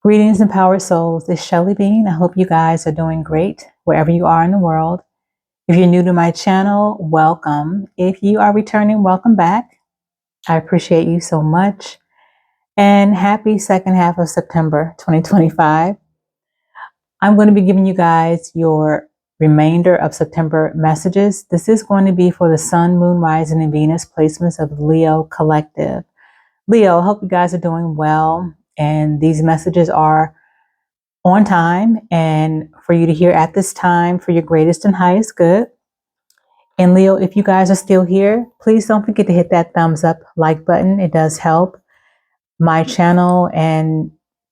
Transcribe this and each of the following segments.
Greetings, empowered souls. It's Shelly Bean. I hope you guys are doing great wherever you are in the world. If you're new to my channel, welcome. If you are returning, welcome back. I appreciate you so much. And happy second half of September 2025. I'm going to be giving you guys your remainder of September messages. This is going to be for the Sun, Moon, Rising, and Venus placements of Leo Collective. Leo, hope you guys are doing well. And these messages are on time and for you to hear at this time for your greatest and highest good. And Leo, if you guys are still here, please don't forget to hit that thumbs up like button. It does help my channel and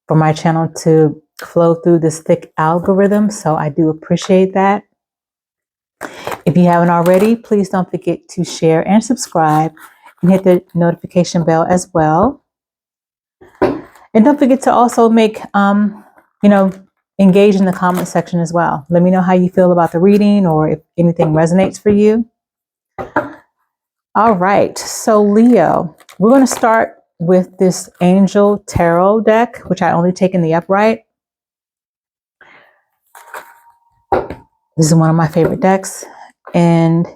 for my channel to flow through this thick algorithm. So I do appreciate that. If you haven't already, please don't forget to share and subscribe and hit the notification bell as well. And don't forget to also make, engage in the comment section as well. Let me know how you feel about the reading or if anything resonates for you. All right. So Leo, we're going to start with this Angel Tarot deck, which I only take in the upright. This is one of my favorite decks. And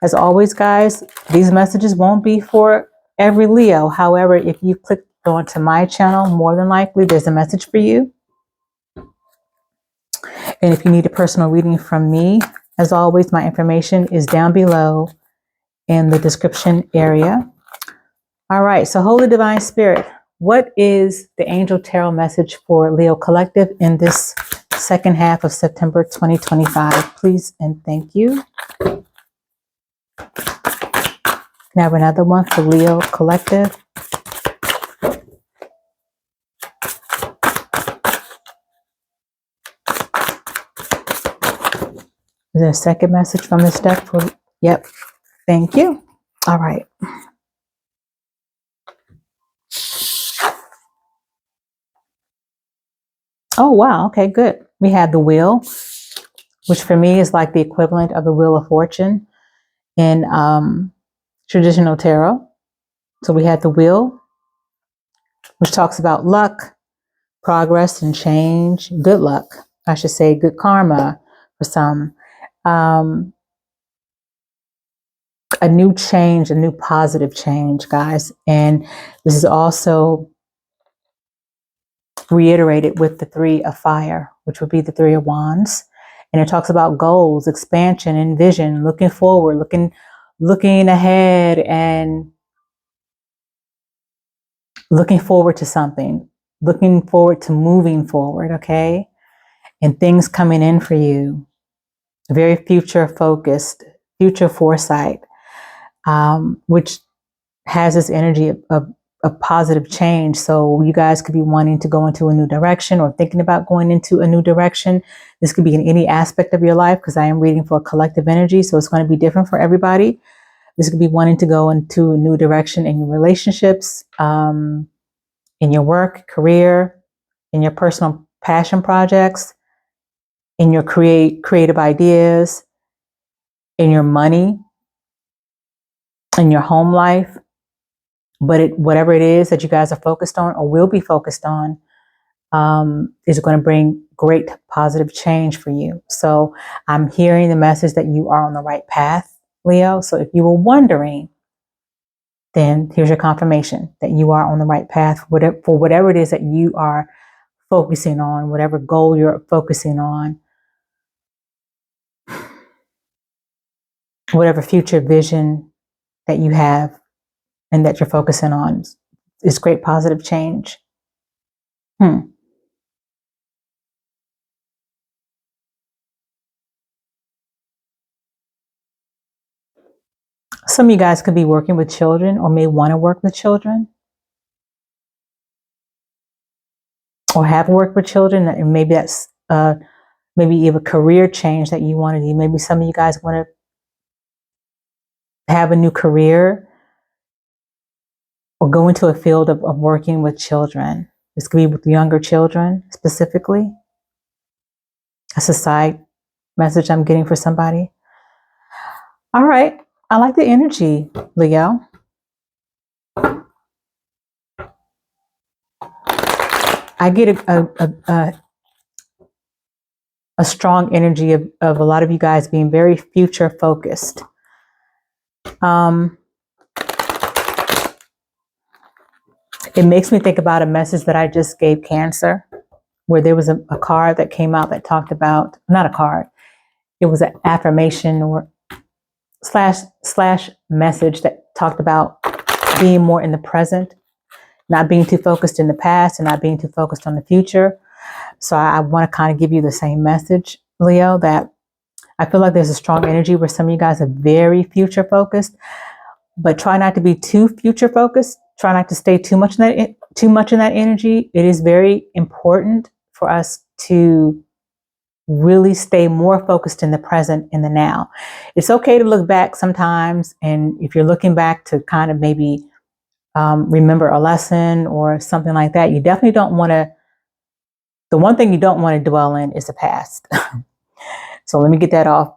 as always, guys, these messages won't be for every Leo. However, if you click onto my channel, more than likely there's a message for you. And if you need a personal reading from me, as always, my information is down below in the description area. All right, so Holy Divine Spirit, what is the Angel Tarot message for Leo Collective in this second half of September 2025? Please and thank you. Can I have another one for Leo Collective? Is there a second message from this deck? Yep. Thank you. All right. Oh, wow. Okay, good. We have the Wheel, which for me is like the equivalent of the Wheel of Fortune in traditional tarot. So we had the Wheel, which talks about luck, progress, and change. Good luck, I should say, good karma for some. A new change, a new positive change, guys. And this is also reiterated with the Three of Fire, which would be the Three of Wands. And it talks about goals, expansion, and vision, looking forward, looking ahead and looking forward to something, looking forward to moving forward, okay? And things coming in for you. Very future focused, future foresight, which has this energy of positive change. So you guys could be wanting to go into a new direction or thinking about going into a new direction. This could be in any aspect of your life because I am reading for a collective energy. So it's going to be different for everybody. This could be wanting to go into a new direction in your relationships, in your work, career, in your personal passion projects, in your creative ideas, in your money, in your home life. But whatever it is that you guys are focused on or will be focused on is going to bring great positive change for you. So I'm hearing the message that you are on the right path, Leo. So if you were wondering, then here's your confirmation that you are on the right path for whatever it is that you are focusing on, whatever goal you're focusing on, whatever future vision that you have and that you're focusing on is great positive change. Some of you guys could be working with children or may want to work with children or have worked with children. And maybe that's maybe you have a career change that you want to do. Maybe some of you guys want to have a new career or go into a field of working with children. This could be with younger children specifically. That's a side message I'm getting for somebody. All right. I like the energy, Leo. I get a strong energy of a lot of you guys being very future focused. It makes me think about a message that I just gave Cancer, where there was a card that came out that talked about, not a card, it was an affirmation or slash message that talked about being more in the present, not being too focused in the past and not being too focused on the future. So I want to kind of give you the same message, Leo, that I feel like there's a strong energy where some of you guys are very future focused, but try not to be too future focused. Try not to stay too much in that energy. It is very important for us to really stay more focused in the present, in the now. It's okay to look back sometimes, and if you're looking back to kind of maybe remember a lesson or something like that, you definitely don't want to. The one thing you don't want to dwell in is the past. So let me get that off.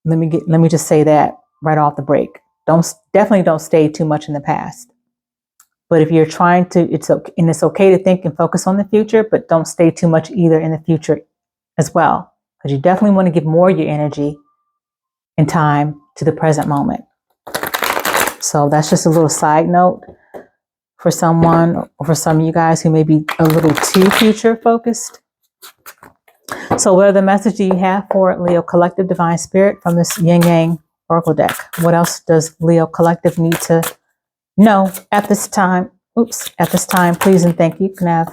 Let me just say that right off the break. Definitely don't stay too much in the past. But if you're trying to, it's okay to think and focus on the future, but don't stay too much either in the future as well, because you definitely want to give more of your energy and time to the present moment. So that's just a little side note for someone, or for some of you guys who may be a little too future focused. So what other message do you have for Leo Collective Divine Spirit from this Yin Yang Oracle deck? What else does Leo Collective need to know at this time? At this time, please and thank you. Can I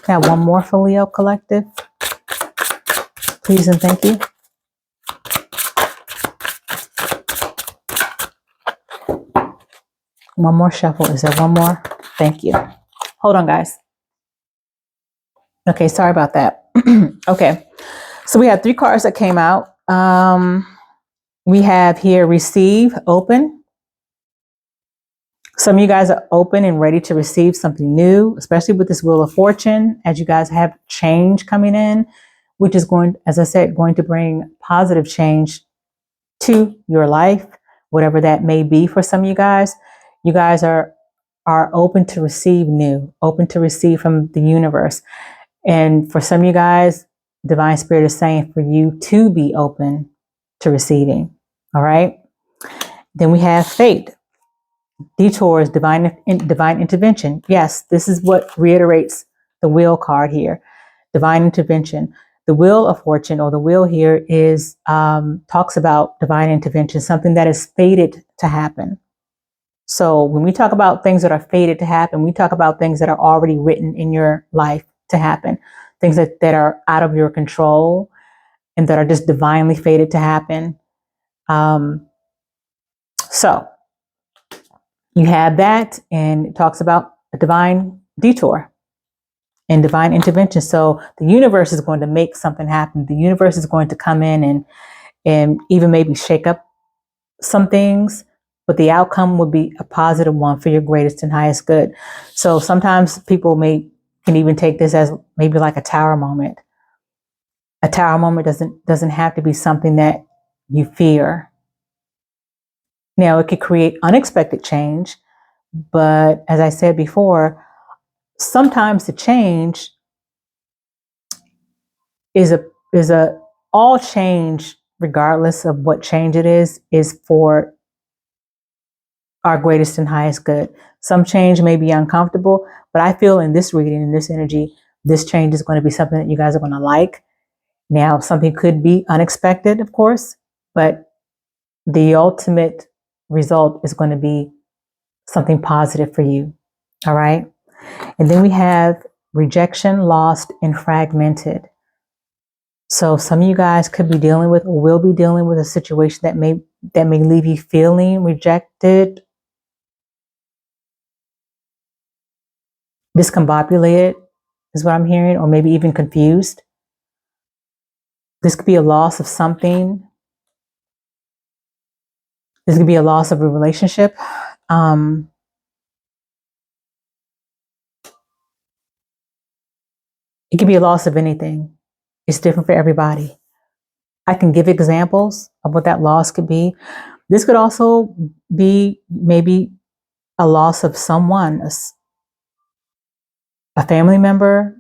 have one more for Leo Collective? Please and thank you. One more shuffle. Is there one more? Thank you. Hold on, guys. Okay, sorry about that. Okay, so we have 3 cards that came out. We have here receive, open. Some of you guys are open and ready to receive something new, especially with this Wheel of Fortune, as you guys have change coming in, which is going, as I said, going to bring positive change to your life, whatever that may be for some of you guys. You guys are open to receive new, open to receive from the universe. And for some of you guys, Divine Spirit is saying for you to be open to receiving. All right. Then we have fate, detours, divine intervention. Yes, this is what reiterates the wheel card here. Divine intervention. The Wheel of Fortune, or the wheel here, is talks about divine intervention, something that is fated to happen. So when we talk about things that are fated to happen, we talk about things that are already written in your life to happen, things that are out of your control and that are just divinely fated to happen. So you have that, and it talks about a divine detour and divine intervention. So the universe is going to make something happen. The universe is going to come in and even maybe shake up some things, but the outcome would be a positive one for your greatest and highest good. So sometimes people can even take this as maybe like a tower moment. A tower moment doesn't have to be something that you fear. Now, it could create unexpected change, but as I said before, sometimes the change is all change, regardless of what change it is for our greatest and highest good. Some change may be uncomfortable, but I feel in this reading, in this energy, this change is going to be something that you guys are going to like. Now, something could be unexpected, of course, but the ultimate result is going to be something positive for you. All right. And then we have rejection, lost, and fragmented. So some of you guys could be dealing with, or will be dealing with, a situation that may leave you feeling rejected, discombobulated is what I'm hearing, or maybe even confused. This could be a loss of something. This could be a loss of a relationship. It could be a loss of anything. It's different for everybody. I can give examples of what that loss could be. This could also be maybe a loss of someone, a family member,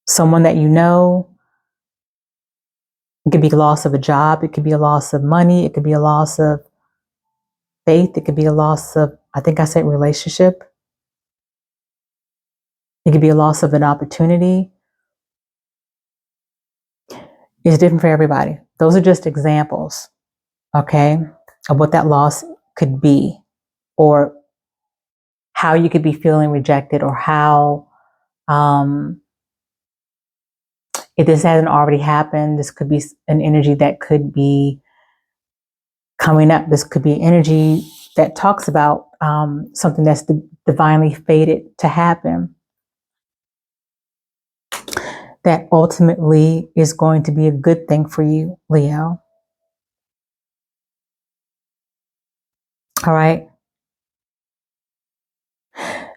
someone that you know. It could be a loss of a job. It could be a loss of money. It could be a loss of faith. It could be a loss of, I think I said relationship. It could be a loss of an opportunity. It's different for everybody. Those are just examples, okay, of what that loss could be, or how you could be feeling rejected, or how, if this hasn't already happened, this could be an energy that could be coming up. This could be energy that talks about something that's divinely fated to happen, that ultimately is going to be a good thing for you, Leo. All right.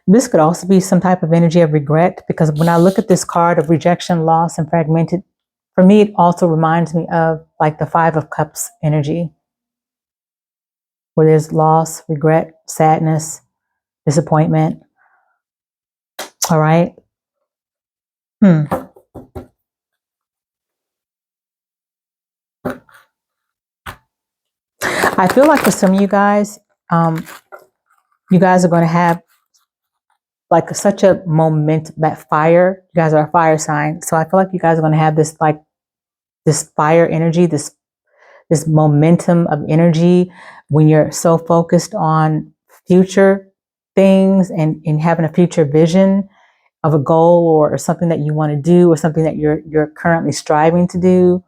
This could also be some type of energy of regret, because when I look at this card of rejection, loss, and fragmented, for me, it also reminds me of like the Five of Cups energy, where there's loss, regret, sadness, disappointment. All right. I feel like for some of you guys are going to have like such a moment, that fire. You guys are a fire sign. So I feel like you guys are going to have this, like this fire energy, this momentum of energy when you're so focused on future things and having a future vision of a goal or something that you want to do, or something that you're currently striving to do,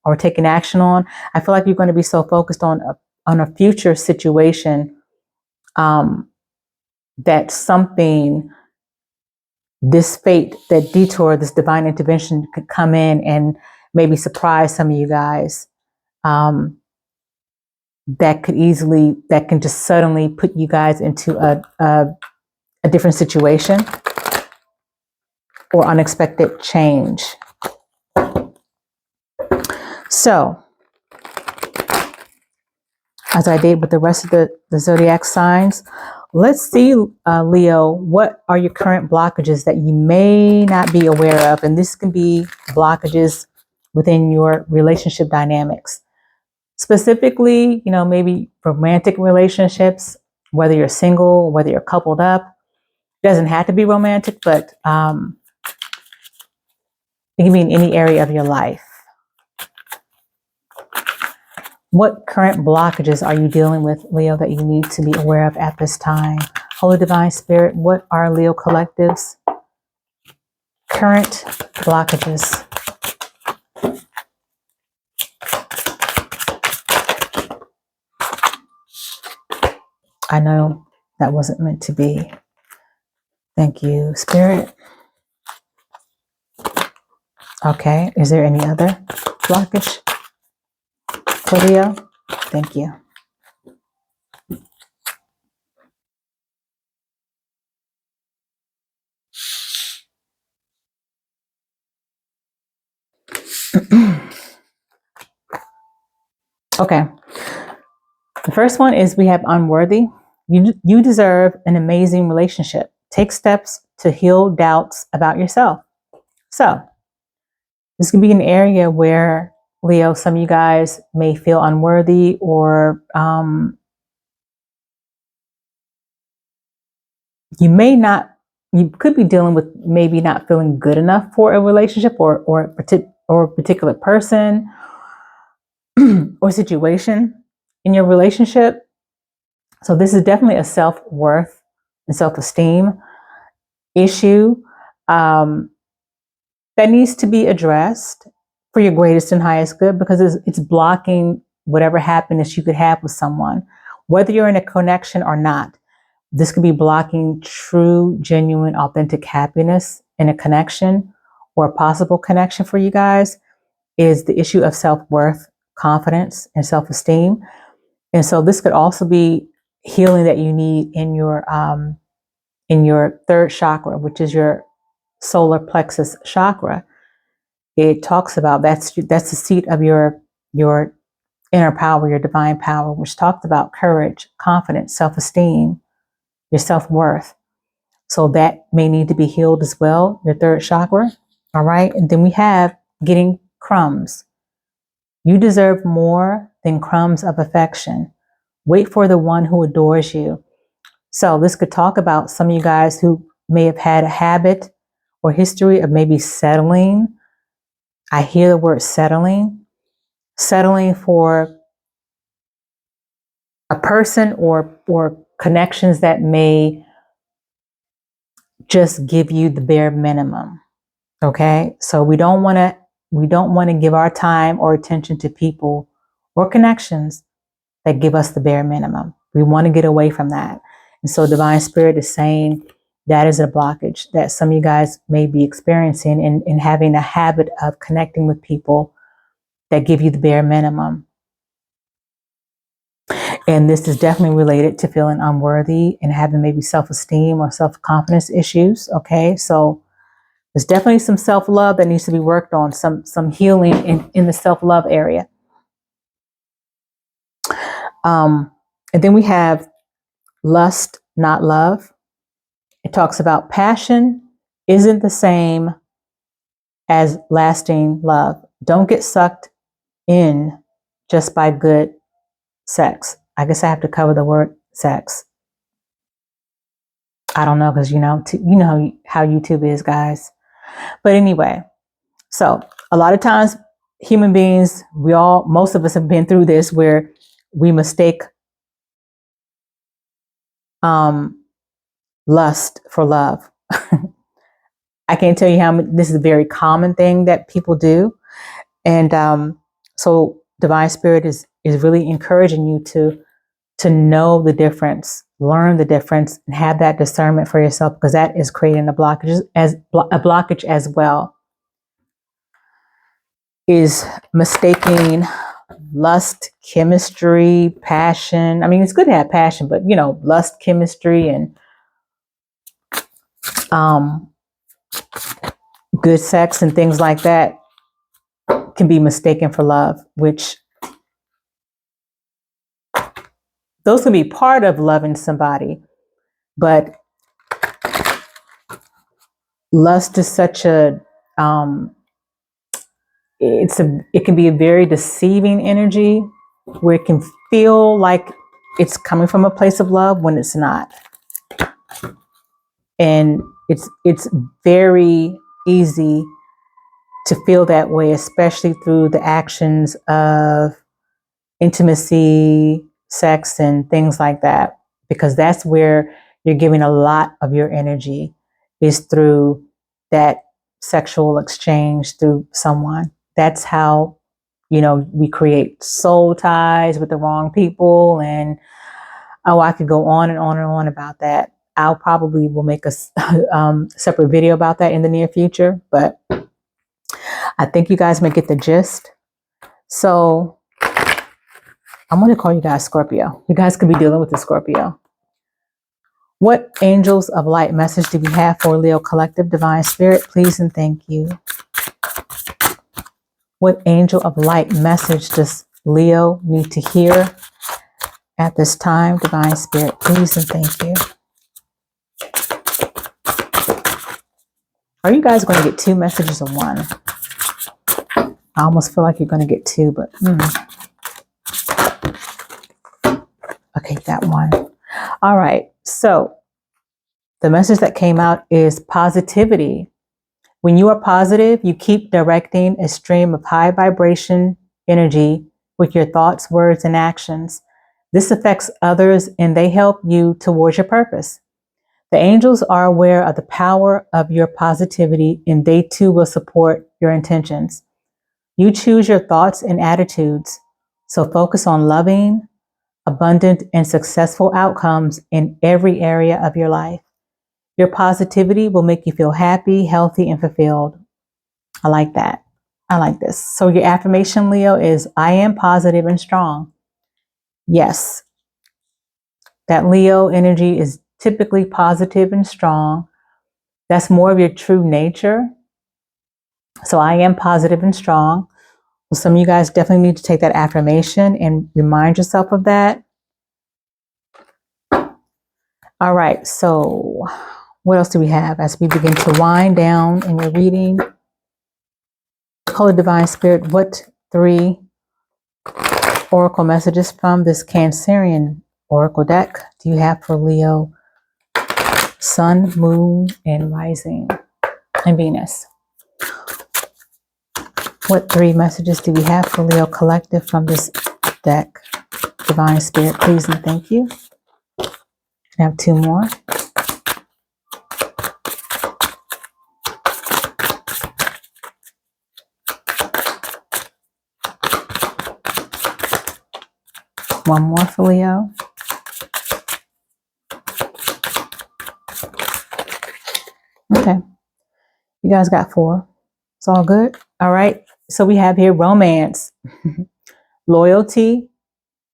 or taking action on. I feel like you're going to be so focused on a future situation, that something, this fate, that detour, this divine intervention could come in and maybe surprise some of you guys. That can just suddenly put you guys into a different situation or unexpected change. So, as I did with the rest of the zodiac signs, let's see, Leo, what are your current blockages that you may not be aware of? And this can be blockages within your relationship dynamics. Specifically, maybe romantic relationships, whether you're single, whether you're coupled up. It doesn't have to be romantic, but it can be in any area of your life. What current blockages are you dealing with, Leo, that you need to be aware of at this time? Holy Divine Spirit, what are Leo Collective's current blockages? I know that wasn't meant to be. Thank you, Spirit. Okay, is there any other blockage for Leo? Thank you. Okay. The first one is we have unworthy. You deserve an amazing relationship. Take steps to heal doubts about yourself. So this could be an area where, Leo, some of you guys may feel unworthy, or you could be dealing with maybe not feeling good enough for a relationship, or a particular person or situation in your relationship. So this is definitely a self-worth and self-esteem issue that needs to be addressed for your greatest and highest good, because it's blocking whatever happiness you could have with someone, whether you're in a connection or not. This could be blocking true, genuine, authentic happiness in a connection, or a possible connection for you guys, is the issue of self-worth, confidence, and self-esteem. And so this could also be healing that you need in your third chakra, which is your solar plexus chakra. It talks about that's the seat of your inner power, your divine power, which talked about courage, confidence, self-esteem, your self-worth. So that may need to be healed as well, your third chakra. All right. And then we have getting crumbs. You deserve more than crumbs of affection. Wait for the one who adores you. So this could talk about some of you guys who may have had a habit or history of maybe settling. I hear the word settling for a person or connections that may just give you the bare minimum. Okay? So we don't want to give our time or attention to people or connections that give us the bare minimum. We want to get away from that. And so Divine Spirit is saying that is a blockage that some of you guys may be experiencing in having a habit of connecting with people that give you the bare minimum. And this is definitely related to feeling unworthy and having maybe self-esteem or self-confidence issues. Okay, so there's definitely some self-love that needs to be worked on, some healing in the self-love area. And then we have lust, not love. It talks about passion isn't the same as lasting love. Don't get sucked in just by good sex. I guess I have to cover the word sex. I don't know, because you know how YouTube is, guys. But anyway, so a lot of times human beings, most of us have been through this where we mistake lust for love. I can't tell you how this is a very common thing that people do. And so Divine Spirit is really encouraging you to know the difference, learn the difference, and have that discernment for yourself, because that is creating a blockage as well. Is mistaking lust, chemistry, passion. I mean, it's good to have passion, but lust, chemistry, and good sex and things like that can be mistaken for love, which those can be part of loving somebody, but lust is such a it can be a very deceiving energy where it can feel like it's coming from a place of love when it's not. And it's very easy to feel that way, especially through the actions of intimacy, sex, and things like that, because that's where you're giving a lot of your energy, is through that sexual exchange through someone. That's how, we create soul ties with the wrong people. And I could go on and on and on about that. I'll probably will make a separate video about that in the near future, but I think you guys may get the gist. So I'm going to call you guys Scorpio. You guys could be dealing with the Scorpio. What angels of light message do we have for Leo Collective? Divine Spirit, please and thank you. What angel of light message does Leo need to hear at this time? Divine Spirit, please and thank you. Are you guys going to get two messages or one? I almost feel like you're going to get two, but okay, that one. All right, so the message that came out is positivity. When you are positive, you keep directing a stream of high vibration energy with your thoughts, words, and actions. This affects others and they help you towards your purpose. The angels are aware of the power of your positivity and they too will support your intentions. You choose your thoughts and attitudes, so focus on loving, abundant, and successful outcomes in every area of your life. Your positivity will make you feel happy, healthy, and fulfilled. I like that. I like this. So your affirmation, Leo, is I am positive and strong. Yes, that Leo energy is typically positive and strong. That's more of your true nature. So I am positive and strong. Well, some of you guys definitely need to take that affirmation and remind yourself of that. All right, so What else do we have as we begin to wind down in your reading? Holy Divine Spirit, what 3 oracle messages from this Cancerian oracle deck do you have for Leo, Sun, Moon, and Rising, and Venus? What 3 messages do we have for Leo Collective from this deck? Divine Spirit, please and thank you. I have 2 more. One more for Leo. Okay. You guys got 4. It's all good. All right. So we have here romance, loyalty,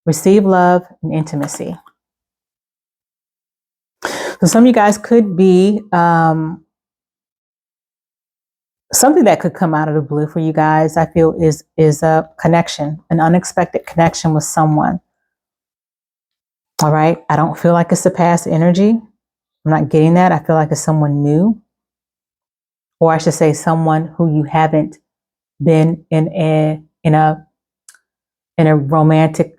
receive love, and intimacy. So some of you guys could be something that could come out of the blue for you guys, I feel, is a connection, an unexpected connection with someone. All right. I don't feel like it's a past energy. I'm not getting that. I feel like it's someone new. Or I should say someone who you haven't been in a romantic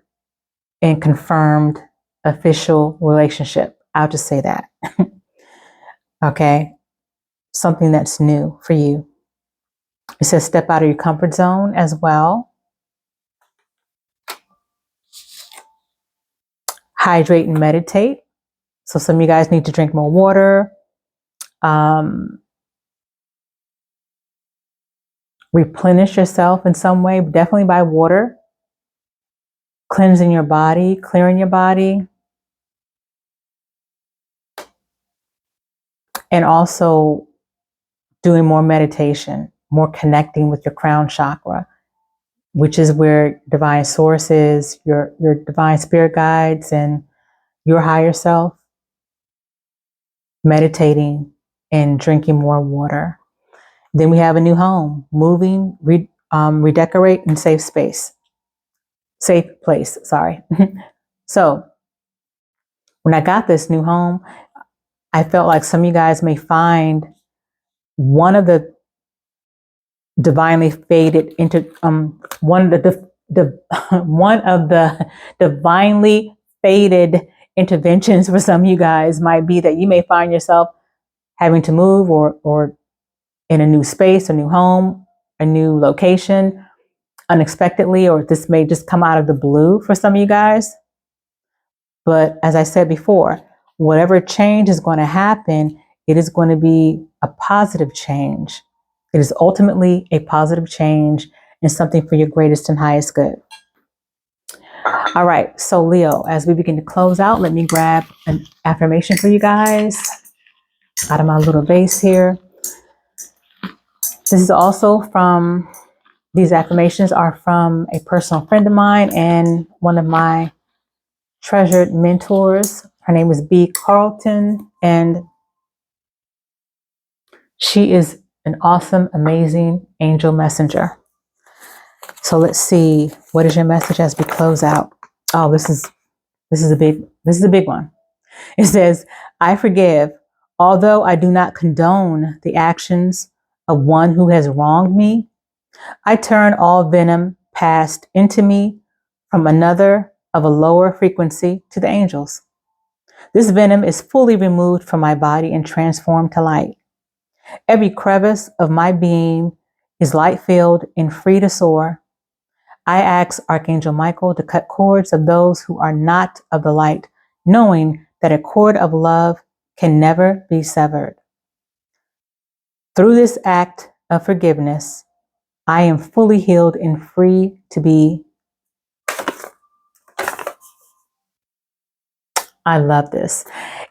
and confirmed official relationship. I'll just say that. Okay. Something that's new for you. It says step out of your comfort zone as well. Hydrate and meditate. So some of you guys need to drink more water. Replenish yourself in some way, definitely by water. Cleansing your body, clearing your body. And also doing more meditation, more connecting with your crown chakra, which is where divine source is, your divine spirit guides and your higher self. Meditating and drinking more water. Then we have a new home, moving, redecorate, and safe space. Safe place, sorry. So when I got this new home, I felt like some of you guys may find one of the divinely faded into one of the divinely faded interventions for some of you guys might be that you may find yourself having to move or in a new space, a new home, a new location unexpectedly, or this may just come out of the blue for some of you guys. But as I said before, whatever change is going to happen, it is going to be a positive change. It is ultimately a positive change and something for your greatest and highest good. All right, so Leo, as we begin to close out, let me grab an affirmation for you guys out of my little vase here. This is also from, these affirmations are from a personal friend of mine and one of my treasured mentors. Her name is B. Carlton, and she is an awesome, amazing angel messenger. So let's see, what is your message as we close out? Oh, this is a big one. It says, I forgive, although I do not condone the actions of one who has wronged me. I turn all venom passed into me from another of a lower frequency to the angels. This venom is fully removed from my body and transformed to light. Every crevice of my being is light-filled and free to soar. I ask Archangel Michael to cut cords of those who are not of the light, knowing that a cord of love can never be severed. Through this act of forgiveness, I am fully healed and free to be. I love this.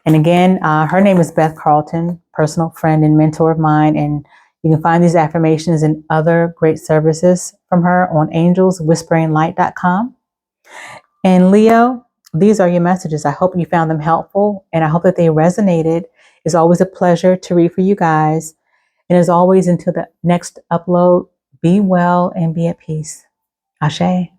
And again, her name is Beth Carlton, personal friend and mentor of mine. And you can find these affirmations and other great services from her on angelswhisperinglight.com. And Leo, these are your messages. I hope you found them helpful and I hope that they resonated. It's always a pleasure to read for you guys. And as always, until the next upload, be well and be at peace. Ashe.